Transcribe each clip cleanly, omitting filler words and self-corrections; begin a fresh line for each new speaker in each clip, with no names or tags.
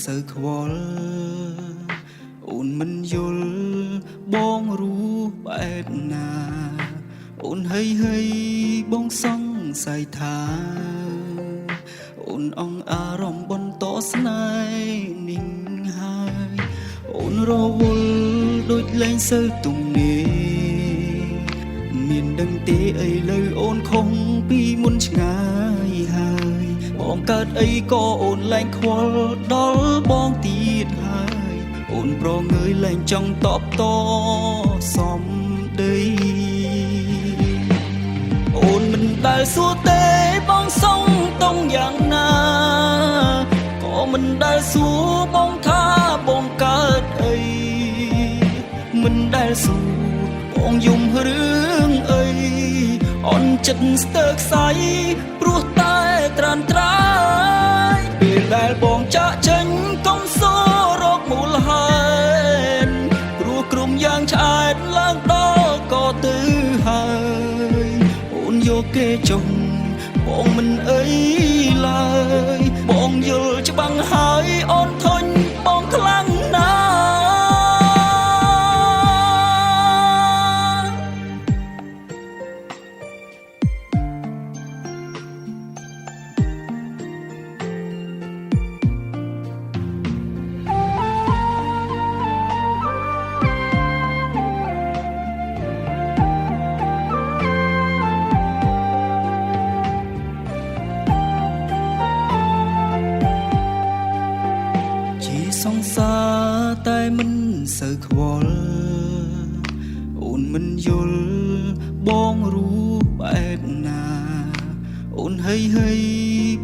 សូវខ្វល់អូនមិនយល់បងรู้បែបណាអូនហីបងសង្ស័យថាអូនអងអារម្មណ៍បន្តស្នេហ៍นิ่งហើយអូនរវល់ដូចលែងសូវទំនេរមានដឹងទេអីលើអូនខំពីមុនឆ្ងាយហើយបងកើតអីក៏អូនលែងខ្វល់ដល់បងទៀតហើយអូនប្រងើយលែងចង់តបតសំដីអូនមិនដែលសួរទេបងសងតង់យ៉ាងណាក៏មិនដែលសួរបងថាបងកើតអីមិនដែលសួរបងយំរឿងអីអន់ចិត្តស្ទើរខ្សែព្រោះតែត្រានត្រាយពេលដែលបងចាក់ចេញកុំសួររកមូលហេតុព្រោះក្រុមយ៉ាងឆ្អែតឡើងដល់ក៏ទៅហើយអូនយកគេចុងបងមិនអីឡើយបងយល់ច្បាំងហើយអូនធុញបងខ្លាំងណាស់សង្សារតែមិនសូវខ្វល់អូនមិនយល់បងรู้បែបណាអូនហី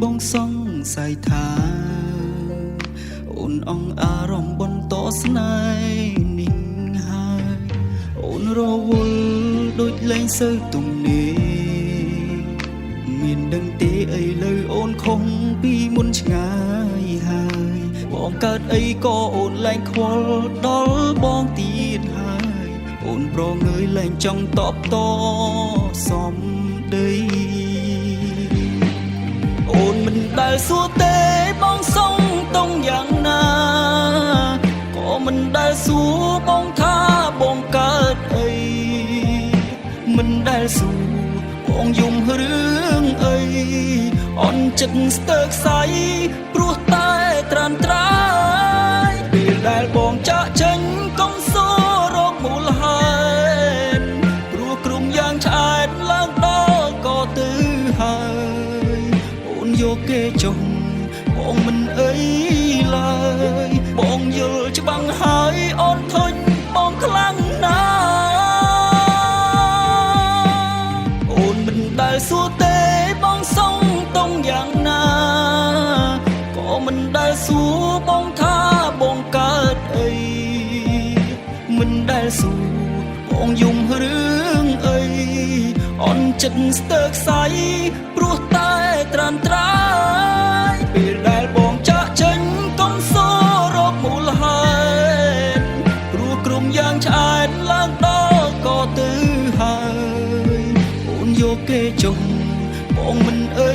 បងសង្ស័យថាអូនអងអារម្មណ៍បន្តស្នេហ៍นิ่งហើយអូនរវល់ដូចលែងសូវទំនេរមានដឹងទេអីលើអូនខំពីមុនឆ្ងាយហើយបងកើតអីក៏អូនលែងខ្វល់ដល់បងទៀតហើយអូនប្រងើយលែងចង់តបតសំដីអូនមិនដែលសួរទេបងសងតង់យ៉ាងណាក៏មិនដែលសួរបងថាបងកើតអីមិនដែលសួរបងយំរឿងអីអន់ចិត្តស្ទើរខ្សែព្រោះតែត្រានត្រាយពេលដែលបងចាក់ចេញកុំសួររកមូលហេតុព្រោះក្រុមយ៉ាងឆ្អែតឡើងដល់ក៏ទៅហើយអូនយកគេចុងបងមិនអីឡើយបងយល់ច្បាំងហើយអូនធុញបងខ្លាំងណាស់អូនមិនដែលសួរទេបងសងតង់យ៉ាងណាក៏មិនដែលសួរបងថាបងកើតអីមិនដែលសួរបងយំរឿងអីអន់ចិត្តស្ទើរខ្សែព្រោះតែត្រានត្រាយពេលដែលបងចាក់ចេញកុំសួររកមូលហេតុព្រោះក្រុមយ៉ាងឆ្អែតឡើងដល់ក៏ទៅហើយអូនយកគេចុងបងមិនអី